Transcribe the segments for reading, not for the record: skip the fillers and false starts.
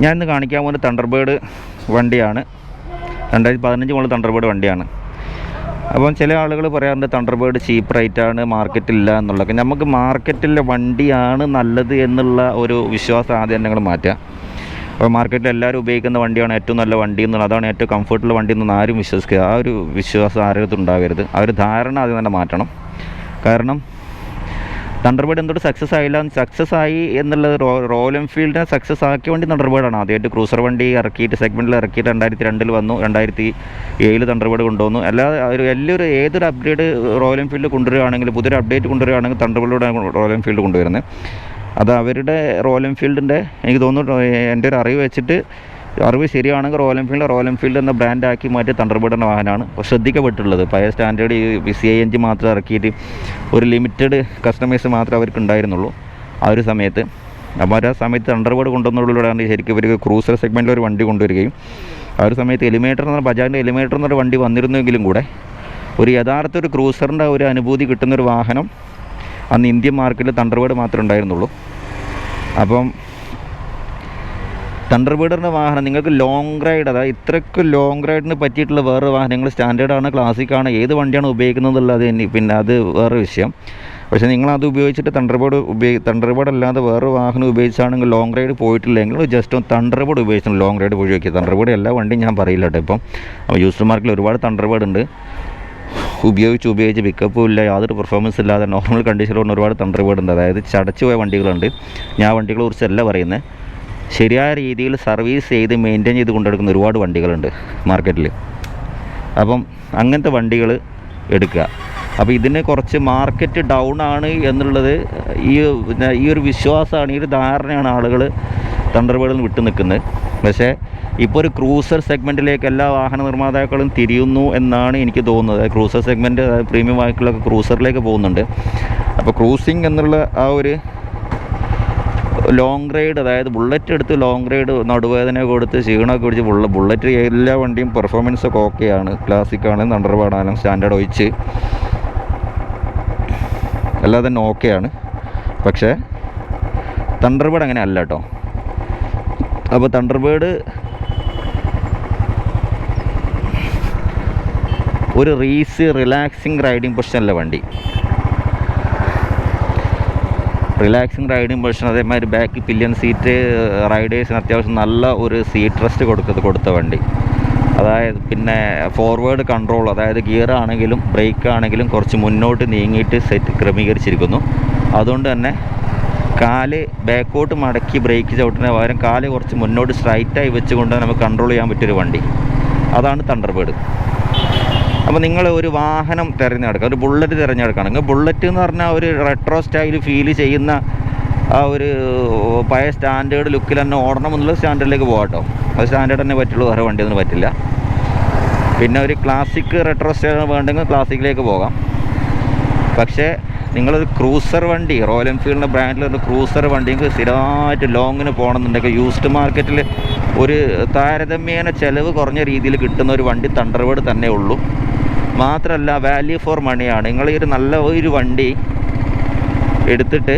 ഞാൻ ഇന്ന് കാണിക്കാൻ പോകുന്ന തണ്ടർബേർഡ് വണ്ടിയാണ്. 2015 മുതൽ തണ്ടർബേർഡ് വണ്ടിയാണ്. അപ്പം ചില ആളുകൾ പറയാറുണ്ട് തണ്ടർബേർഡ് ചീപ്പ് റേറ്റാണ്, മാർക്കറ്റില്ല എന്നുള്ളതൊക്കെ. നമുക്ക് മാർക്കറ്റിലെ വണ്ടിയാണ് നല്ലത് എന്നുള്ള ഒരു വിശ്വാസം ആദ്യം ഞങ്ങൾ മാറ്റുക. അപ്പോൾ മാർക്കറ്റിൽ എല്ലാവരും ഉപയോഗിക്കുന്ന വണ്ടിയാണ് ഏറ്റവും നല്ല വണ്ടി എന്നുള്ളത്, അതാണ് ഏറ്റവും കംഫർട്ടുള്ള വണ്ടി എന്നൊന്നും ആരും വിശ്വസിക്കുക. ആ ഒരു വിശ്വാസം ആരും ഉണ്ടാകരുത്. ആ ഒരു ധാരണ ആദ്യം തന്നെ മാറ്റണം. കാരണം തണ്ടർബേർഡ് എന്തുകൊണ്ട് സക്സസ് ആയി എന്നുള്ളത് റോയൽ എൻഫീൽഡിനെ സക്സസ് ആക്കിയ വണ്ടി തണ്ടർബേർഡാണ്. ആദ്യമായിട്ട് ക്രൂസർ വണ്ടി ഇറക്കിയിട്ട് സെഗ്മെൻറ്റിൽ ഇറക്കിയിട്ട് 2002 വന്നു, 2007 തണ്ടർബേർഡ് കൊണ്ടുവന്നു. എല്ലാവരും ഏതൊരു അപ്ഗ്രേഡ് റോയൽ എൻഫീൽഡ് കൊണ്ടുവരികയാണെങ്കിൽ, പുതിയൊരു അപ്ഡേറ്റ് കൊണ്ടുവരികയാണെങ്കിൽ തണ്ടർബേർഡാണ് റോയൽ എൻഫീൽഡ് കൊണ്ടുവരുന്നത്. അത് അവരുടെ റോയൽ എൻഫീൽഡിൻ്റെ, എനിക്ക് തോന്നുന്നു എൻ്റെ ഒരു അറിവ് ശരിയാണെങ്കിൽ റോയൽ എൻഫീൽഡ് എന്ന ബ്രാൻഡാക്കി മാറ്റി തണ്ടർബേർഡ് എന്ന വാഹനമാണ് ശ്രദ്ധിക്കപ്പെട്ടുള്ളത്. പഴയ സ്റ്റാൻഡേർഡ് CI എഞ്ചിൻ മാത്രം ഇറക്കിയിട്ട് ഒരു ലിമിറ്റഡ് കസ്റ്റമേഴ്സ് മാത്രമേ അവർക്ക് ഉണ്ടായിരുന്നുള്ളൂ ആ ഒരു സമയത്ത്. അപ്പോൾ ആ സമയത്ത് തണ്ടർബേർഡ് കൊണ്ടുവന്നതിലൂടെയാണ് ശരിക്കും ഇവർക്ക് ക്രൂസർ സെഗ്മെൻറ്റിൽ ഒരു വണ്ടി കൊണ്ടുവരികയും ആ ഒരു സമയത്ത് ബജാജിൻ്റെ എലിമിനേറ്റർ എന്നൊരു വണ്ടി വന്നിരുന്നെങ്കിലും കൂടെ ഒരു യഥാർത്ഥ ഒരു ക്രൂസറിൻ്റെ ഒരു അനുഭൂതി കിട്ടുന്നൊരു വാഹനം അന്ന് ഇന്ത്യൻ മാർക്കറ്റിൽ തണ്ടർബേർഡ് മാത്രമേ ഉണ്ടായിരുന്നുള്ളൂ. അപ്പം തണ്ടർബേർഡിൻ്റെ വാഹനം നിങ്ങൾക്ക് ലോങ് റൈഡ്, അതായത് ഇത്രയ്ക്ക് ലോങ് റൈഡിന് പറ്റിയിട്ടുള്ള വേറെ വാഹനങ്ങൾ സ്റ്റാൻഡേർഡാണ്, ക്ലാസിക്കാണ്, ഏത് വണ്ടിയാണ് ഉപയോഗിക്കുന്നതെന്നുള്ളത് പിന്നെ അത് വേറെ വിഷയം. പക്ഷേ നിങ്ങളത് ഉപയോഗിച്ചിട്ട് തണ്ടർബേർഡ് അല്ലാതെ വേറെ വാഹനം ഉപയോഗിച്ചാണെങ്കിൽ ലോങ് റൈഡ് പോയിട്ടില്ലെങ്കിൽ ജസ്റ്റ് തണ്ടർബേർഡ് ഉപയോഗിച്ചാൽ ലോങ് റൈഡ് പോയി വയ്ക്കുക. തണ്ടർബേർഡ് എല്ലാ വണ്ടിയും ഞാൻ പറയില്ല കേട്ടോ. ഇപ്പം യൂസ്ഡ് മാർക്കറ്റിൽ ഒരുപാട് തണ്ടർബേർഡ് ഉണ്ട്, ഉപയോഗിച്ച് പിക്കപ്പും ഇല്ല, യാതൊരു പെർഫോമൻസ് ഇല്ലാതെ നോർമൽ കണ്ടീഷനിലുള്ള ഒരുപാട് തണ്ടർബേർഡ് ഉണ്ട്. അതായത് ചടച്ചു പോയ വണ്ടികളുണ്ട്. ഞാൻ വണ്ടികളെ കുറിച്ചല്ല പറയുന്നത്, ശരിയായ രീതിയിൽ സർവീസ് ചെയ്ത് മെയിൻറ്റെയിൻ ചെയ്ത് കൊണ്ടെടുക്കുന്ന ഒരുപാട് വണ്ടികളുണ്ട് മാർക്കറ്റിൽ. അപ്പം അങ്ങനത്തെ വണ്ടികൾ എടുക്കുക. അപ്പോൾ ഇതിന് കുറച്ച് മാർക്കറ്റ് ഡൗൺ ആണ് എന്നുള്ളത് ഈ ഒരു വിശ്വാസമാണ്, ഈ ഒരു ധാരണയാണ് ആളുകൾ തണ്ടർബേർഡിൽ വിട്ടു നിൽക്കുന്നത്. പക്ഷേ ഇപ്പോൾ ഒരു ക്രൂസർ സെഗ്മെൻറ്റിലേക്ക് എല്ലാ വാഹന നിർമ്മാതാക്കളും തിരിയുന്നു എന്നാണ് എനിക്ക് തോന്നുന്നത്. ക്രൂസർ സെഗ്മെൻറ്റ്, പ്രീമിയം വാഹനങ്ങളൊക്കെ ക്രൂസറിലേക്ക് പോകുന്നുണ്ട്. അപ്പോൾ ക്രൂസിങ് എന്നുള്ള ആ ഒരു ലോങ് റൈഡ്, അതായത് ബുള്ളറ്റ് എടുത്ത് ലോങ് റൈഡ്, നടുവേദന കൊടുത്ത് ക്ഷീണമൊക്കെ പിടിച്ച് ബുള്ളറ്റ് എല്ലാ വണ്ടിയും പെർഫോമൻസൊക്കെ ഓക്കെയാണ്, ക്ലാസിക്കാണ്, തണ്ടർബേർഡാണ്, സ്റ്റാൻഡേർഡ് ഒഴിച്ച് എല്ലാം തന്നെ ഓക്കെയാണ്. പക്ഷേ തണ്ടർബേർഡ് അങ്ങനെ അല്ല കേട്ടോ. അപ്പോൾ തണ്ടർബേർഡ് ഒരു റിലാക്സിങ് റൈഡിങ് പൊസിഷനല്ല വണ്ടി. റിലാക്സിങ് റൈഡിങ് പൊസിഷൻ, അതേമാതിരി ബാക്ക് പില്യൻ സീറ്റ്, റൈഡേഴ്സിന് അത്യാവശ്യം നല്ല ഒരു സീറ്റ് റെസ്റ്റ് കൊടുത്ത വണ്ടി. അതായത് പിന്നെ ഫോർവേഡ് കൺട്രോൾ, അതായത് ഗിയർ ആണെങ്കിലും ബ്രേക്ക് ആണെങ്കിലും കുറച്ച് മുന്നോട്ട് നീങ്ങിയിട്ട് ക്രമീകരിച്ചിരിക്കുന്നു. അതുകൊണ്ട് തന്നെ കാല് ബാക്കോട്ട് മടക്കി ബ്രേക്ക് ചവിട്ടുന്നതിന് പകരം കാല് കുറച്ച് മുന്നോട്ട് സ്ട്രൈറ്റായി വെച്ചുകൊണ്ട് നമുക്ക് കൺട്രോൾ ചെയ്യാൻ പറ്റിയൊരു വണ്ടി, അതാണ് തണ്ടർബേർഡ്. അപ്പോൾ നിങ്ങൾ ഒരു വാഹനം തിരഞ്ഞെടുക്കുക, ഒരു ബുള്ളറ്റ് തിരഞ്ഞെടുക്കുകയാണെങ്കിൽ, ബുള്ളറ്റ് എന്ന് പറഞ്ഞാൽ ഒരു റെട്രോ സ്റ്റൈൽ ഫീൽ ചെയ്യുന്ന ആ ഒരു പഴയ സ്റ്റാൻഡേർഡ് ലുക്കിൽ തന്നെ ഓടണം എന്നുള്ള സ്റ്റാൻഡേർഡിലേക്ക് പോകാം കേട്ടോ. അത് സ്റ്റാൻഡേർഡ് തന്നെ പറ്റുള്ളൂ, വേറെ വണ്ടിയൊന്നും പറ്റില്ല. പിന്നെ ഒരു ക്ലാസിക് റെട്രോ സ്റ്റൈൽ വേണ്ടെങ്കിൽ ക്ലാസിക്കിലേക്ക് പോകാം. പക്ഷേ നിങ്ങളൊരു ക്രൂസർ വണ്ടി, റോയൽ എൻഫീൽഡിൻ്റെ ബ്രാൻഡിലൊരു ക്രൂസർ വണ്ടിക്ക് സ്ഥിരമായിട്ട് ലോങ്ങിന് പോകണമെന്നുണ്ടെങ്കിൽ യൂസ്ഡ് മാർക്കറ്റിൽ ഒരു താരതമ്യേന ചിലവ് കുറഞ്ഞ രീതിയിൽ കിട്ടുന്ന ഒരു വണ്ടി തണ്ടർബേർഡ് തന്നെ ഉള്ളൂ. മാത്രമല്ല വാല്യൂ ഫോർ മണിയാണ്. നിങ്ങൾ ഈ ഒരു നല്ല ഒരു വണ്ടി എടുത്തിട്ട്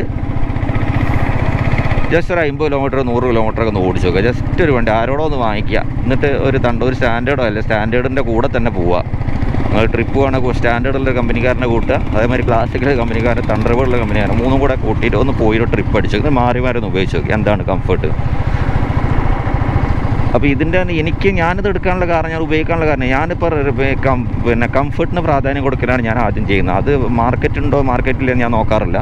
ജസ്റ്റ് ഒരു 50 കിലോമീറ്റർ 100 കിലോമീറ്ററൊക്കെ ഒന്ന് ഓടിച്ചു നോക്കുക. ജസ്റ്റ് ഒരു വണ്ടി ആരോടോ ഒന്ന് വാങ്ങിക്കുക, എന്നിട്ട് ഒരു സ്റ്റാൻഡേർഡോ അല്ല സ്റ്റാൻഡേർഡിൻ്റെ കൂടെ തന്നെ പോവുക. നിങ്ങൾ ട്രിപ്പ് വേണമെങ്കിൽ സ്റ്റാൻഡേർഡുള്ള കമ്പനിക്കാരനെ കൂട്ടുക, അതേമാതിരി ക്ലാസിക്കൽ കമ്പനിക്കാരൻ, തണ്ടർബേർഡുള്ള കമ്പനിക്കാരൻ, മൂന്നും കൂടെ കൂട്ടിയിട്ട് ഒന്ന് പോയി ട്രിപ്പ് അടിച്ചു മാറി ഒന്ന് ഉപയോഗിച്ച് നോക്കി എന്താണ് കംഫർട്ട്. അപ്പോൾ ഞാനിത് എടുക്കാനുള്ള കാരണം, ഞാൻ ഉപയോഗിക്കാനുള്ള കാരണം, ഞാനിപ്പോൾ പിന്നെ കംഫർട്ടിന് പ്രാധാന്യം കൊടുക്കലാണ് ഞാൻ ആദ്യം ചെയ്യുന്നത്. അത് മാർക്കറ്റില്ല ഞാൻ നോക്കാറില്ല.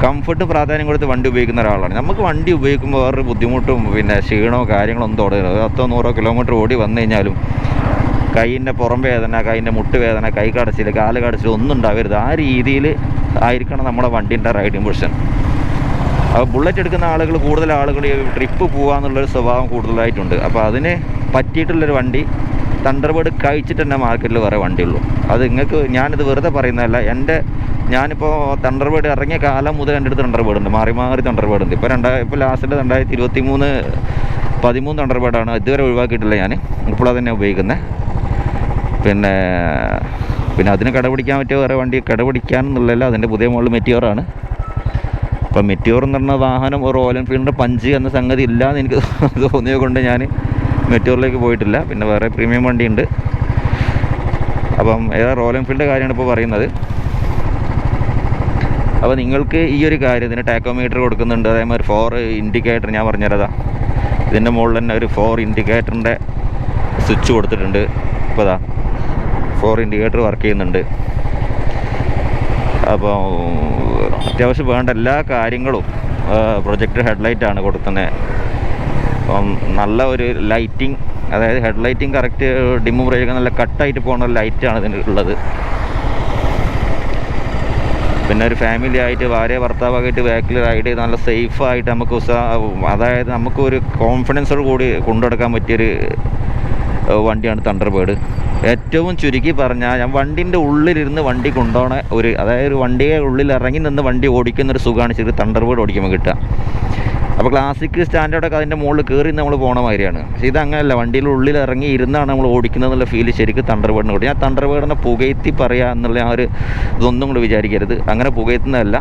കംഫർട്ട് പ്രാധാന്യം കൊടുത്ത് വണ്ടി ഉപയോഗിക്കുന്ന ഒരാളാണ്. നമുക്ക് വണ്ടി ഉപയോഗിക്കുമ്പോൾ വേറൊരു ബുദ്ധിമുട്ടും പിന്നെ ക്ഷീണമോ കാര്യങ്ങളൊന്നും തുടരുന്നത്. 10-100 കിലോമീറ്റർ ഓടി വന്നു കഴിഞ്ഞാലും കൈയിൻ്റെ പുറം വേദന, കൈയിൻ്റെ മുട്ട് വേദന, കൈ കടച്ചിൽ, കാല് കടച്ചിൽ ഒന്നും ഉണ്ടാവരുത്. ആ രീതിയിൽ ആയിരിക്കണം നമ്മുടെ വണ്ടീൻ്റെ റൈഡിങ് പൊസിഷൻ. അപ്പോൾ ബുള്ളറ്റ് എടുക്കുന്ന കൂടുതൽ ആളുകൾ ട്രിപ്പ് പോകാമെന്നുള്ളൊരു സ്വഭാവം കൂടുതലായിട്ടുണ്ട്. അപ്പോൾ അതിന് പറ്റിയിട്ടുള്ളൊരു വണ്ടി തണ്ടർബേർഡ് കഴിച്ചിട്ട് തന്നെ മാർക്കറ്റിൽ വേറെ വണ്ടിയുള്ളൂ. അത് ഞാനിത് വെറുതെ പറയുന്നതല്ല. ഞാനിപ്പോൾ തണ്ടർബേർഡ് ഇറങ്ങിയ കാലം മുതൽ എൻ്റെ അടുത്ത് തണ്ടർബേർഡ് ഉണ്ട്, മാറി തണ്ടർബേർഡ് ഉണ്ട്. ഇപ്പോൾ ലാസ്റ്റിൽ 2013 തണ്ടർബേർഡാണ് ഇതുവരെ ഒഴിവാക്കിയിട്ടില്ല ഞാൻ. ഇപ്പോൾ അതന്നെ ഉപയോഗിക്കുന്നത്. പിന്നെ അതിന് കടപിടിക്കാൻ പറ്റിയ വേറെ വണ്ടി കടപിടിക്കാനെന്നുള്ളതല്ല, അതിൻ്റെ പുതിയ മോഡൽ മെറ്റിയോറാണ്. അപ്പോൾ മെറ്റിയോർ എന്ന് പറഞ്ഞ വാഹനം ഒരു റോയൽ എൻഫീൽഡിൻ്റെ പഞ്ച് എന്ന സംഗതി ഇല്ലയെന്ന് എനിക്ക് തോന്നിയത് കൊണ്ട് ഞാൻ മെറ്റിയോറിലേക്ക് പോയിട്ടില്ല. പിന്നെ വേറെ പ്രീമിയം വണ്ടിയുണ്ട്. അപ്പം റോയൽ എൻഫീൽഡിൻ്റെ കാര്യമാണ് ഇപ്പോൾ പറയുന്നത്. അപ്പോൾ നിങ്ങൾക്ക് ഈ ഒരു കാര്യം, ഇതിന് ടാക്കോമീറ്റർ കൊടുക്കുന്നുണ്ട്, അതേമാതിരി 4 ഇൻഡിക്കേറ്റർ ഞാൻ പറഞ്ഞുതരാം. ഇതിൻ്റെ മുകളിൽ തന്നെ ഒരു 4 ഇൻഡിക്കേറ്ററിൻ്റെ സ്വിച്ച് കൊടുത്തിട്ടുണ്ട്. ഇപ്പോൾ 4 ഇൻഡിക്കേറ്റർ വർക്ക് ചെയ്യുന്നുണ്ട്. അപ്പോൾ അത്യാവശ്യം വേണ്ട എല്ലാ കാര്യങ്ങളും പ്രൊജക്ടർ ഹെഡ്ലൈറ്റാണ് കൊടുക്കുന്നത്. അപ്പം നല്ല ഒരു ലൈറ്റിങ്, അതായത് ഹെഡ്ലൈറ്റിങ് കറക്റ്റ് ഡിമ്മ് ബ്രേക്ക് നല്ല കട്ടായിട്ട് പോകുന്ന ഒരു ലൈറ്റാണ് ഇതിന് ഉള്ളത്. പിന്നെ ഒരു ഫാമിലി ആയിട്ട് ഭാര്യ ഭർത്താവായിട്ട് ബാക്കിൽ റൈഡ് ചെയ്ത് നല്ല സേഫായിട്ട് നമുക്ക് അതായത് നമുക്കൊരു കോൺഫിഡൻസോട് കൂടി കൊണ്ടുനടക്കാൻ പറ്റിയൊരു വണ്ടിയാണ് തണ്ടർബേർഡ്. ഏറ്റവും ചുരുക്കി പറഞ്ഞാൽ ഞാൻ വണ്ടിൻ്റെ ഉള്ളിലിരുന്ന് വണ്ടി കൊണ്ടുപോകണ അതായത് ഒരു വണ്ടിയെ ഉള്ളിൽ ഇറങ്ങി നിന്ന് വണ്ടി ഓടിക്കുന്നൊരു സുഖമാണ് ശരി തണ്ടർബേർഡ് ഓടിക്കുമ്പോൾ കിട്ടുക. അപ്പോൾ ക്ലാസിക് സ്റ്റാൻഡേർഡൊക്കെ അതിൻ്റെ മുകളിൽ കയറി നമ്മൾ പോകണ മാതിരിയാണ്. പക്ഷേ ഇതങ്ങനെയല്ല, വണ്ടിയിൽ ഉള്ളിൽ ഇറങ്ങി ഇരുന്നാണ് നമ്മൾ ഓടിക്കുന്നതെന്നുള്ള ഫീല് ശരിക്കും തണ്ടർബേർഡിന് കൊടുക്കും. ഞാൻ തണ്ടർബേർഡിനെ പുകയത്തി പറയുക എന്നുള്ള ആ ഒരു ഇതൊന്നും കൂടി വിചാരിക്കരുത്. അങ്ങനെ പുകയത്തുന്നതല്ല.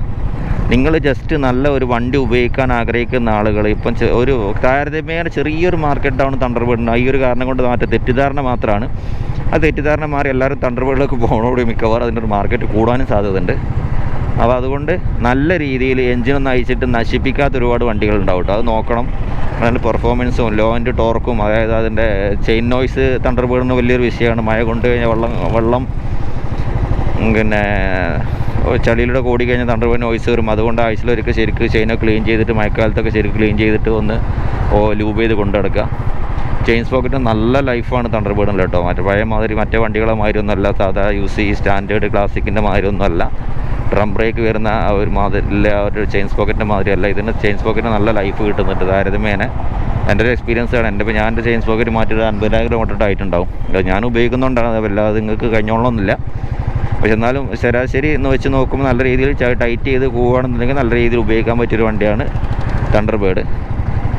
നിങ്ങൾ ജസ്റ്റ് നല്ല ഒരു വണ്ടി ഉപയോഗിക്കാൻ ആഗ്രഹിക്കുന്ന ആളുകൾ ഇപ്പം ഒരു താരതമ്യേന ചെറിയൊരു മാർക്കറ്റ് ഡൗൺ തണ്ടർബേർഡിന് ഈ ഒരു കാരണം കൊണ്ട് മാറ്റം തെറ്റിദ്ധാരണ മാത്രമാണ്. ആ തെറ്റിദ്ധാരണ മാറി എല്ലാവരും തണ്ടർബേർഡിലേക്ക് പോകണോട് മിക്കവാറും അതിൻ്റെ ഒരു മാർക്കറ്റ് കൂടാനും സാധ്യതയുണ്ട്. അപ്പോൾ അതുകൊണ്ട് നല്ല രീതിയിൽ എൻജിനൊന്നും അയച്ചിട്ട് നശിപ്പിക്കാത്ത ഒരുപാട് വണ്ടികളുണ്ടാവും കേട്ടോ. അത് നോക്കണം. അതിൻ്റെ പെർഫോമൻസും ലോ ആൻഡ് ടോർക്കും, അതായത് അതിൻ്റെ ചെയിൻ നോയ്സ് തണ്ടർബേർഡിന് വലിയൊരു വിഷയമാണ്. മഴ കൊണ്ട് കഴിഞ്ഞാൽ വെള്ളം പിന്നെ ചളിയിലൂടെ കൂടി കഴിഞ്ഞാൽ തണ്ടർബേർഡ് നോയ്സ് വരും. അതുകൊണ്ട് ആഴ്ചയിലൊരിക്കൽ ശരിക്ക് ചെയിനൊക്കെ ക്ലീൻ ചെയ്തിട്ട് മഴക്കാലത്തൊക്കെ ശരിക്കും ക്ലീൻ ചെയ്തിട്ട് ഒന്ന് ലൂബ് ചെയ്ത് കൊണ്ടെടുക്കുക. ചെയിൻ സ്പോക്കറ്റ് നല്ല ലൈഫാണ് തണ്ടർബേർഡിന് കേട്ടോ. പഴയ മാതിരി മറ്റേ വണ്ടികളെ മാതിരി ഒന്നുമല്ല, സാധാ യൂസ് ഈ സ്റ്റാൻഡേർഡ് ക്ലാസിക്കിൻ്റെ മാതിരി ഒന്നുമല്ല. ഡ്രം ബ്രേക്ക് വരുന്ന ആ ഒരു മാതിരി ആ ഒരു ചെയിൻ സ്പോക്കറ്റിൻ്റെ മാതിരിയല്ല. ഇതിന് ചെയിൻ സ്പോക്കറ്റിന് നല്ല ലൈഫ് കിട്ടുന്നുണ്ട് താരതമ്യേന. എൻ്റെ ഒരു എക്സ്പീരിയൻസ് ആണ്. ഞാൻ എൻ്റെ ചെയിൻ സ്പോക്കറ്റ് മാറ്റിയിട്ട് 50,000 കിലോമീറ്റർ ആയിട്ടുണ്ടാവും. ഞാൻ ഉപയോഗിക്കുന്നുണ്ടാണ്, അതല്ലാതെ നിങ്ങൾക്ക് കഴിഞ്ഞോളണമെന്നില്ല. പക്ഷെ എന്നാലും ശരാശരി എന്ന് വെച്ച് നോക്കുമ്പോൾ നല്ല രീതിയിൽ ടൈറ്റ് ചെയ്ത് പോവുകയാണെന്നുണ്ടെങ്കിൽ നല്ല രീതിയിൽ ഉപയോഗിക്കാൻ പറ്റിയൊരു വണ്ടിയാണ് തണ്ടർബേർഡ്.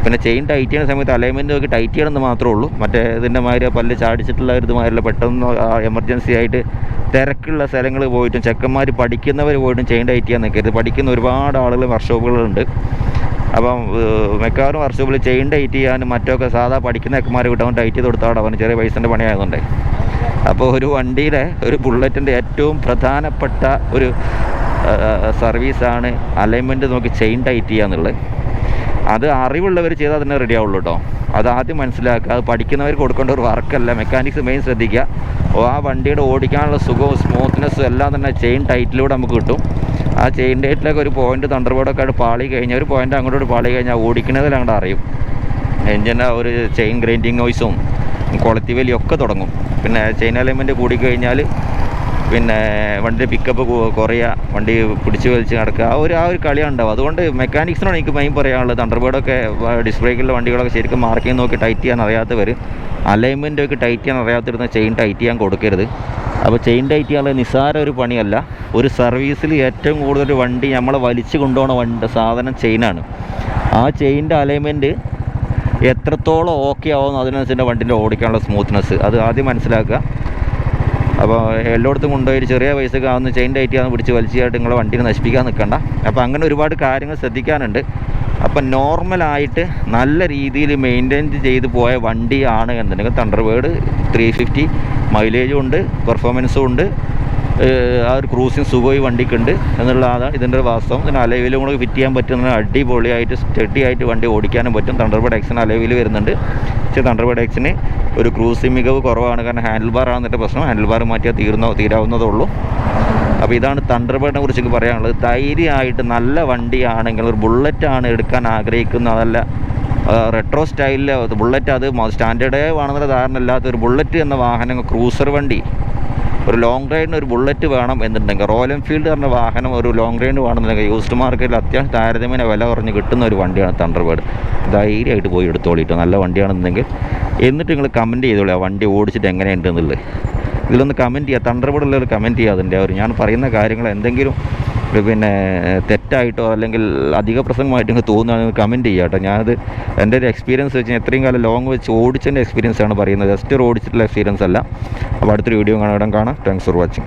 പിന്നെ ചെയിൻ ടൈറ്റ് ചെയ്യുന്ന സമയത്ത് അലൈൻമെൻറ്റ് നോക്കി ടൈറ്റ് ചെയ്യണമെന്ന് മാത്രമേ ഉള്ളൂ. മറ്റേ ഇതിൻ്റെ മാതിരി പല്ല് ചാടിച്ചിട്ടുള്ള ഒരു ഇതുമാതിരില്ല. പെട്ടെന്ന് എമർജൻസി ആയിട്ട് തിരക്കുള്ള സ്ഥലങ്ങൾ പോയിട്ടും ചെക്കന്മാർ പഠിക്കുന്നവർ പോയിട്ടും ചെയിൻ ടൈറ്റ് ചെയ്യാൻ നിൽക്കരുത്. പഠിക്കുന്ന ഒരുപാട് ആളുകൾ വർക്ക്ഷോപ്പുകളുണ്ട്. അപ്പം മിക്കവാറും വർക്ക്ഷോപ്പിൽ ചെയിൻ ടൈറ്റ് ചെയ്യാനും മറ്റൊക്കെ സാധാ പഠിക്കുന്ന ചെക്കന്മാർ വിട്ടവൻ ടൈറ്റ് ചെയ്ത് കൊടുത്താൽ അവന് ചെറിയ പൈസൻ്റെ പണിയായതുകൊണ്ട്. അപ്പോൾ ഒരു വണ്ടിയുടെ ഒരു ബുള്ളറ്റിൻ്റെ ഏറ്റവും പ്രധാനപ്പെട്ട ഒരു സർവീസാണ് അലൈൻമെൻറ്റ് നോക്കി ചെയിൻ ടൈറ്റ് ചെയ്യുക എന്നുള്ളത്. അത് അറിവുള്ളവർ ചെയ്താൽ തന്നെ റെഡി ആവുള്ളൂ കേട്ടോ. അത് ആദ്യം മനസ്സിലാക്കുക. അത് പഠിക്കുന്നവർക്ക് കൊടുക്കേണ്ട ഒരു വർക്കല്ല. മെക്കാനിക്സ് മെയിൻ ശ്രദ്ധിക്കുക. ആ വണ്ടിയുടെ ഓടിക്കാനുള്ള സുഖവും സ്മൂത്ത്നെസ്സും എല്ലാം തന്നെ ചെയിൻ ടൈറ്റിലൂടെ നമുക്ക് കിട്ടും. ആ ചെയിൻ ടൈറ്റിലൊക്കെ ഒരു പോയിൻ്റ് തണ്ടർബേർഡൊക്കെ ആയിട്ട് പാളി കഴിഞ്ഞാൽ ഒരു പോയിൻ്റ് അങ്ങോട്ട് പാളി കഴിഞ്ഞാൽ ഓടിക്കുന്നതിൽ അങ്ങോട്ട് അറിയും. എൻജിൻ്റെ ഒരു ചെയിൻ ഗ്രൈൻഡിങ് നോയ്സും ക്വാളിറ്റി വലിയൊക്കെ തുടങ്ങും. പിന്നെ ചെയിൻ അലൈൻമെൻറ്റ് കൂടിക്കഴിഞ്ഞാൽ പിന്നെ വണ്ടിയുടെ പിക്കപ്പ് കുറയുക, വണ്ടി പിടിച്ച് വലിച്ച് നടക്കുക, ആ ഒരു കളിയാണ് ഉണ്ടാവും. അതുകൊണ്ട് മെക്കാനിക്സിനോട് എനിക്ക് മെയിൻ പറയാനുള്ളത്, തണ്ടർബേർഡൊക്കെ ഡിസ്ക് ബ്രേക്കുള്ള വണ്ടികളൊക്കെ ശരിക്കും മാർക്കിങ് നോക്കി ടൈറ്റ് ചെയ്യാൻ അറിയാത്തവർ, അലൈൻമെൻറ്റൊക്കെ ടൈറ്റ് ചെയ്യാൻ അറിയാത്തിരുന്ന ചെയിൻ ടൈറ്റ് ചെയ്യാൻ കൊടുക്കരുത്. അപ്പോൾ ചെയിൻ ടൈറ്റ് ചെയ്യാനുള്ള നിസ്സാര ഒരു പണിയല്ല. ഒരു സർവീസിൽ ഏറ്റവും കൂടുതൽ വണ്ടി നമ്മളെ വലിച്ചു കൊണ്ടുപോകുന്ന സാധനം ചെയിനാണ്. ആ ചെയിൻ്റെ അലൈൻമെൻറ്റ് എത്രത്തോളം ഓക്കെ ആവും അതിനനുസരിച്ച് വണ്ടിൻ്റെ ഓടിക്കാനുള്ള സ്മൂത്ത്നെസ് അത് ആദ്യം മനസ്സിലാക്കുക. അപ്പോൾ എല്ലായിടത്തും കൊണ്ടുപോയി ചെറിയ പൈസക്ക് ആവുന്ന ചെയിൻ ടൈറ്റ് ചെയ്യാൻ പിടിച്ച് വലിച്ചായിട്ട് നിങ്ങളെ വണ്ടിനെ നശിപ്പിക്കാൻ നിൽക്കണ്ട. അപ്പോൾ അങ്ങനെ ഒരുപാട് കാര്യങ്ങൾ ശ്രദ്ധിക്കാനുണ്ട്. അപ്പം നോർമലായിട്ട് നല്ല രീതിയിൽ മെയിൻറ്റെയിൻ ചെയ്ത് പോയ വണ്ടിയാണ് എന്നുണ്ടെങ്കിൽ തണ്ടർബേർഡ് 350 മൈലേജും ഉണ്ട്, പെർഫോമൻസും ഉണ്ട്, ആ ഒരു ക്രൂസിങ് സുഖമായി വണ്ടിക്കുണ്ട് എന്നുള്ളതാണ് ഇതിൻ്റെ ഒരു വാസ്തവം. ഇതിന് അലവിലും കൂടെ ഫിറ്റ് ചെയ്യാൻ പറ്റുന്ന അടിപൊളിയായിട്ട് സ്റ്റഡിയായിട്ട് വണ്ടി ഓടിക്കാനും പറ്റും. തണ്ടർബേർഡ് എക്സിന് അലവിൽ വരുന്നുണ്ട്. പക്ഷേ തണ്ടർബേർഡ് എക്സിന് ഒരു ക്രൂസിങ് മികവ് കുറവാണ്. കാരണം ഹാൻഡിൽ ബാർ ആണെന്നിട്ട് പ്രശ്നം. ഹാൻഡിൽ ബാർ മാറ്റിയാൽ തീരാവുന്നതേ ഉള്ളൂ. അപ്പോൾ ഇതാണ് തണ്ടർബേർഡിനെ കുറിച്ച് പറയാനുള്ളത്. ധൈര്യമായിട്ട് നല്ല വണ്ടിയാണെങ്കിൽ ഒരു ബുള്ളറ്റാണ് എടുക്കാൻ ആഗ്രഹിക്കുന്നത്, അതല്ല റെട്രോ സ്റ്റൈലിൽ ബുള്ളറ്റ്, അത് സ്റ്റാൻഡേർഡേ വേണമെന്നുള്ള ധാരണ ഇല്ലാത്ത ഒരു ബുള്ളറ്റ് എന്ന വാഹനം, ക്രൂസർ വണ്ടി, ഒരു ലോങ് റൈഡിന് ഒരു ബുള്ളറ്റ് വേണം എന്നുണ്ടെങ്കിൽ, റോയൽ എൻഫീൽഡ് പറഞ്ഞ വാഹനം ഒരു ലോങ് റൈഡ് വേണമെന്നുണ്ടെങ്കിൽ യൂസ്ഡ് മാർക്കറ്റിൽ അത്യാവശ്യം താരതമ്യേന വില കുറഞ്ഞ് കിട്ടുന്ന ഒരു വണ്ടിയാണ് തണ്ടർബേർഡ്. ധൈര്യമായിട്ട് പോയി എടുത്തോളിട്ടോ, നല്ല വണ്ടിയാണെന്നുണ്ടെങ്കിൽ. എന്നിട്ട് നിങ്ങൾ കമൻറ്റ് ചെയ്തോളൂ ആ വണ്ടി ഓടിച്ചിട്ട് എങ്ങനെയുണ്ടെന്നുള്ളത്. ഇതിലൊന്ന് കമൻറ്റ് ചെയ്യുക, തണ്ടർബേർഡുള്ളവർ കമൻറ്റ് ചെയ്യുക. അതിൻ്റെ ഞാൻ പറയുന്ന കാര്യങ്ങൾ എന്തെങ്കിലും പിന്നെ തെറ്റായിട്ടോ അല്ലെങ്കിൽ അധിക പ്രസംഗമായിട്ട് നിങ്ങൾക്ക് തോന്നുകയാണെങ്കിൽ കമൻറ്റ് ചെയ്യുക കേട്ടോ. ഞാനത് എൻ്റെ ഒരു എക്സ്പീരിയൻസ് വെച്ച് എത്രയും കാലം ലോങ് വെച്ച് ഓടിച്ചതിൻ്റെ എക്സ്പീരിയൻസാണ് പറയുന്നത്, ജസ്റ്റ് ഓടിച്ചിട്ടുള്ള എക്സ്പീരിയൻസ് അല്ല. അപ്പോൾ അടുത്തൊരു വീഡിയോ കാണാം. Thanks for watching.